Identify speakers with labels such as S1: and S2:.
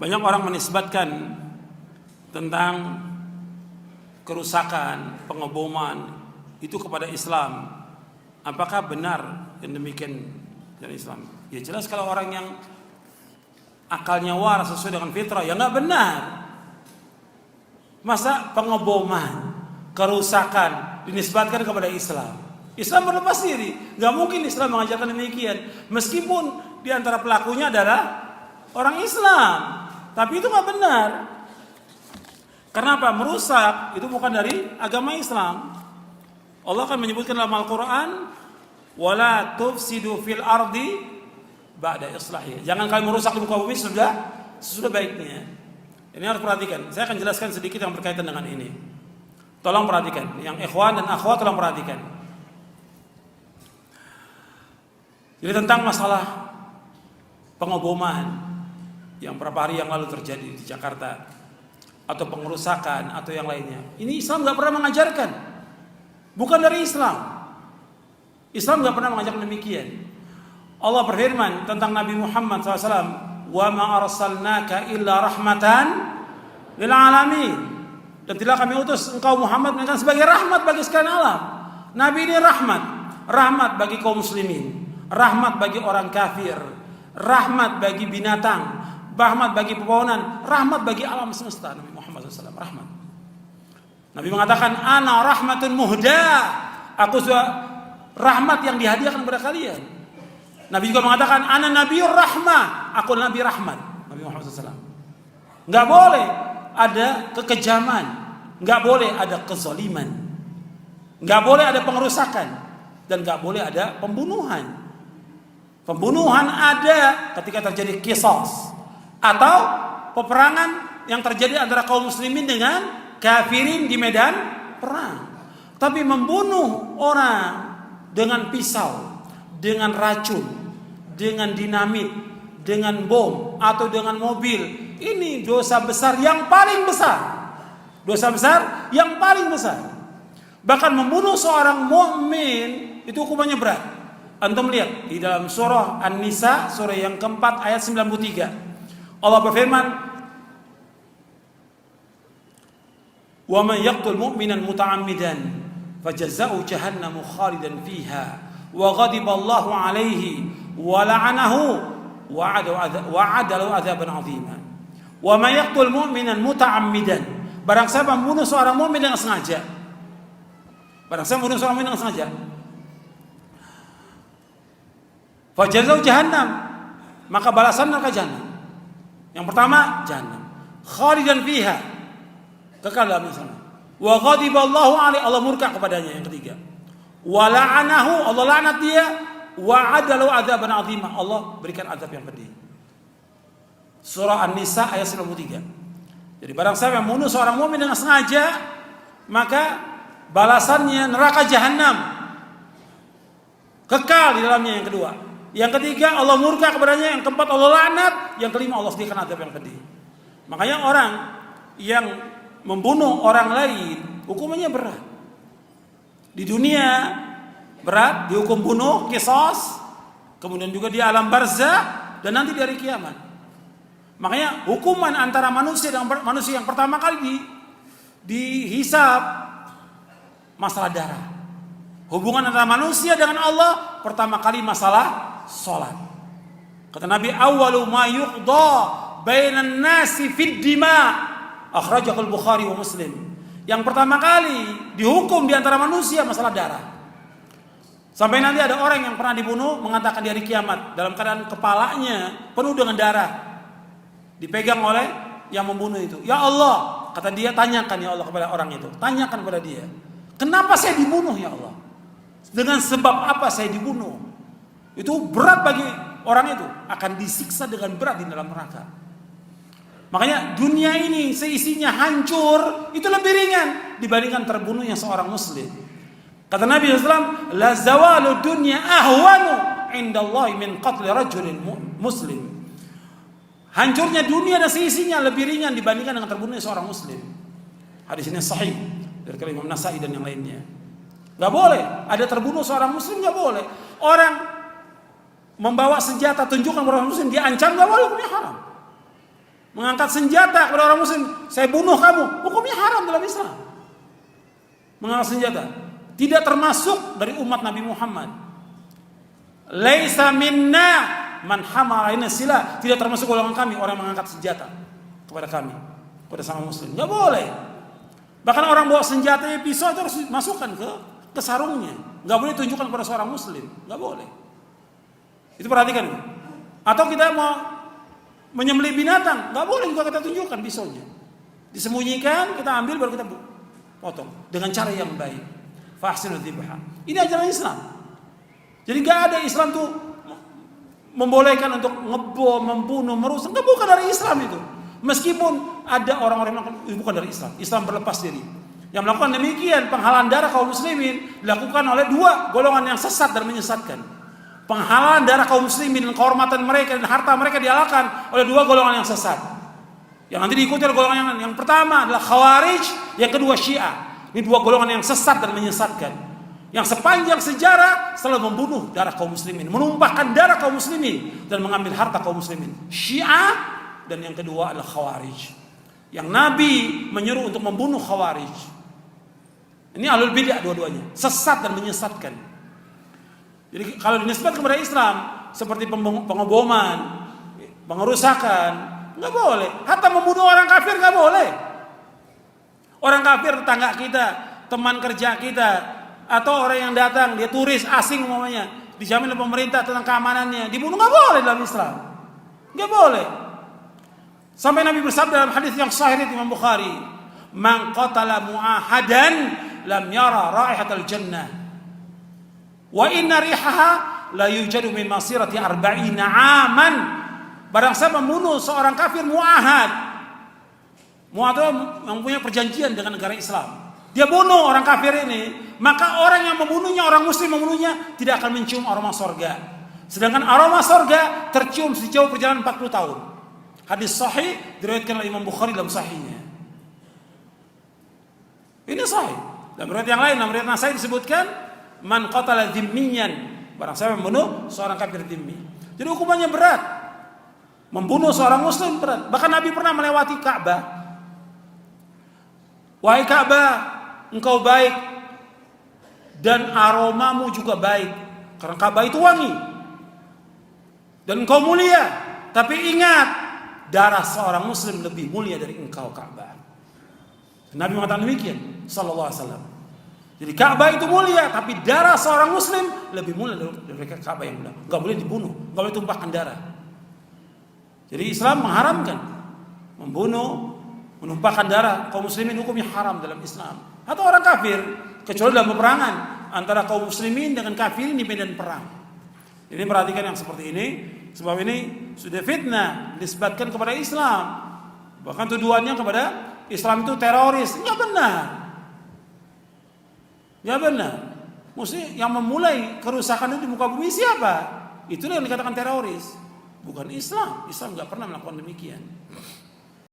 S1: Banyak orang menisbatkan tentang kerusakan, pengeboman itu kepada Islam. Apakah benar yang demikian dari Islam? Ya jelas kalau orang yang akalnya waras sesuai dengan fitrah, ya nggak benar. Masa pengeboman, kerusakan dinisbatkan kepada Islam? Islam berlepas diri, nggak mungkin Islam mengajarkan demikian. Meskipun di antara pelakunya adalah orang Islam, tapi itu nggak benar. Kenapa? Merusak itu bukan dari agama Islam. Allah akan menyebutkan dalam Al-Quran, wala tufsidu fil ardi ba'da islahiha. Jangan kalian merusak di muka bumi sesudah baiknya. Ini harus perhatikan. Saya akan jelaskan sedikit yang berkaitan dengan ini. Tolong perhatikan. Yang ikhwan dan akhwat tolong perhatikan. Jadi tentang masalah pengeboman yang beberapa hari yang lalu terjadi di Jakarta, atau pengerusakan atau yang lainnya. Ini Islam nggak pernah mengajarkan. Bukan dari Islam. Islam nggak pernah mengajarkan demikian. Allah berfirman tentang Nabi Muhammad SAW, wa ma arsalnaka illa rahmatan lil alamin. Dan tidak kami utus engkau Muhammad melainkan sebagai rahmat bagi sekalian alam. Nabi ini rahmat bagi kaum muslimin, rahmat bagi orang kafir, rahmat bagi binatang, rahmat bagi pepohonan, rahmat bagi alam semesta. Nabi Muhammad SAW rahmat. Nabi mengatakan, ana rahmatun muhda, aku sudah rahmat yang dihadiahkan kepada kalian. Nabi juga mengatakan, ana nabiyur rahmah, aku nabi rahmat. Nabi Muhammad SAW. Nggak boleh ada kekejaman, nggak boleh ada kezaliman, nggak boleh ada pengerusakan, dan nggak boleh ada pembunuhan. Pembunuhan ada ketika terjadi qisas atau peperangan yang terjadi antara kaum muslimin dengan kafirin di medan perang. Tapi membunuh orang dengan pisau, dengan racun, dengan dinamit, dengan bom atau dengan mobil, ini dosa besar yang paling besar. Dosa besar yang paling besar. Bahkan membunuh seorang mukmin itu hukumannya berat. Antum lihat di dalam surah An-Nisa, surah yang keempat ayat 93. Allah berfirman, "Wa man yaqtul mu'minan muta'ammidan fajaza'u jahannamu khalidan fiha wa ghadiba Allahu 'alaihi wa la'anahu wa 'adalahu 'adzaban 'azima." Wa man yaqtul mu'minan muta'ammidan, barang siapa membunuh seorang mukmin dengan sengaja. Barang siapa membunuh seorang mukmin dengan sengaja, fajazau jahannam, maka balasan neraka jahannam. Yang pertama jahannam, khalidan fiha, kekal dalam sana. Wa ghadiballahu alaihi, Allah murka kepadanya. Yang ketiga, wa la'anahu, Allah laknat dia, wa adalu adzaban 'azima, Allah berikan azab yang pedih. Surah An-Nisa ayat 93. Jadi barang siapa yang membunuh seorang mukmin dengan sengaja, maka balasannya neraka jahannam, kekal di dalamnya. Yang kedua. Yang ketiga, Allah murka kepadanya. Yang keempat, Allah laknat. Yang kelima, Allah sediakan azab yang pedih. Makanya orang yang membunuh orang lain hukumannya berat. Di dunia berat, dihukum bunuh, qisas, kemudian juga di alam barzah, dan nanti di hari kiamat. Makanya hukuman antara manusia dengan manusia yang pertama kali dihisab masalah darah. Hubungan antara manusia dengan Allah pertama kali masalah salat. Kata Nabi, awwalu ma yuqda bainan nasi fid dima, akhrajahul Bukhari wa Muslim. Yang pertama kali dihukum di antara manusia masalah darah. Sampai nanti ada orang yang pernah dibunuh mengatakan di hari kiamat dalam keadaan kepalanya penuh dengan darah, dipegang oleh yang membunuh itu. Ya Allah, kata dia, tanyakan ya Allah kepada orang itu. Tanyakan kepada dia, kenapa saya dibunuh ya Allah? Dengan sebab apa saya dibunuh? Itu berat bagi orang itu, akan disiksa dengan berat di dalam neraka. Makanya dunia ini seisinya hancur itu lebih ringan dibandingkan terbunuhnya seorang muslim. Kata Nabi SAW, la zawalu dunya ahwanu indallahi min qatli rajulin muslim. Hancurnya dunia dan seisinya lebih ringan dibandingkan dengan terbunuhnya seorang muslim. Hadis ini sahih dari Imam Nasai dan yang lainnya. Gak boleh ada terbunuh seorang muslim, gak boleh. Orang membawa senjata tunjukkan orang muslim diancam, gak boleh, hukumnya haram. mengangkat senjata kepada orang muslim, saya bunuh kamu, hukumnya haram dalam Islam. Mengangkat senjata tidak termasuk dari umat Nabi Muhammad. Laisa minna man hamala sila, tidak termasuk golongan kami orang yang mengangkat senjata kepada kami, kepada sama muslim. Enggak boleh. Bahkan orang bawa senjata pisau itu harus masukkan ke sarungnya. Enggak boleh tunjukkan kepada seorang muslim, enggak boleh. Itu perhatikan. Atau kita mau menyembelih binatang, enggak boleh juga kita tunjukkan pisaunya. Disembunyikan, kita ambil baru kita potong dengan cara yang baik. Fahsinul dzibha. Ini ajaran Islam. Jadi enggak ada Islam tuh membolehkan untuk ngebom, membunuh, merusak. Enggak, bukan dari Islam itu. Meskipun ada orang-orang yang melakukan, bukan dari Islam. Islam berlepas diri. Yang melakukan demikian, penghalaan darah kaum muslimin dilakukan oleh dua golongan yang sesat dan menyesatkan. Penghalaan darah kaum muslimin dan kehormatan mereka dan harta mereka dihalalkan oleh dua golongan yang sesat. Yang nanti diikuti oleh golongan yang pertama adalah Khawarij, yang kedua Syiah. Ini dua golongan yang sesat dan menyesatkan. Yang sepanjang sejarah selalu membunuh darah kaum muslimin, menumpahkan darah kaum muslimin dan mengambil harta kaum muslimin. Syiah, dan yang kedua adalah Khawarij. Yang Nabi menyuruh untuk membunuh Khawarij. Ini ahlul bid'ah dua-duanya, sesat dan menyesatkan. Jadi kalau dinisbatkan kepada Islam seperti pengeboman, pengerusakan, nggak boleh. Hatta membunuh orang kafir nggak boleh. Orang kafir tetangga kita, teman kerja kita, atau orang yang datang, dia turis asing umpamanya, dijamin oleh pemerintah tentang keamanannya, dibunuh nggak boleh dalam Islam, nggak boleh. Sampai Nabi bersabda dalam hadis yang sahih riwayat Imam Bukhari, "Man qatala mu'ahadan lam yara raihatal jannah, wa inna rihaha la yujadu min masirati 40 aman." Barang siapa membunuh seorang kafir mu'ahad, mu'ahad itu mempunyai perjanjian dengan negara Islam, dia bunuh orang kafir ini, maka orang yang membunuhnya, orang muslim membunuhnya, tidak akan mencium aroma sorga. Sedangkan aroma sorga tercium sejauh perjalanan 40 tahun. Hadis sahih diriwayatkan oleh Imam Bukhari dalam sahihnya. Ini sahih. Dalam riwayat yang lain, dalam riwayat Nasai disebutkan, man qatala dhimmiyan, barang siapa membunuh seorang kafir dhimmi. Jadi hukumannya berat. Membunuh seorang muslim berat. Bahkan Nabi pernah melewati Ka'bah. Wahai Ka'bah, engkau baik dan aromamu juga baik, karena Ka'bah itu wangi. Dan engkau mulia, tapi ingat, darah seorang muslim lebih mulia dari engkau Ka'bah. Nabi mengatakan demikian sallallahu alaihi wasallam. Jadi Ka'bah itu mulia, tapi darah seorang muslim lebih mulia dari Ka'bah yang mulia. Enggak boleh dibunuh, enggak boleh tumpahkan darah. Jadi Islam mengharamkan membunuh, menumpahkan darah kaum muslimin, hukumnya haram dalam Islam. Atau orang kafir, kecuali dalam peperangan antara kaum muslimin dengan kafirin di medan perang. Ini perhatikan yang seperti ini, sebab ini sudah fitnah disebutkan kepada Islam. Bahkan tuduhannya kepada Islam itu teroris. Enggak benar. Enggak benar. Mesti yang memulai kerusakan itu di muka bumi siapa? Itulah yang dikatakan teroris. Bukan Islam. Islam enggak pernah melakukan demikian.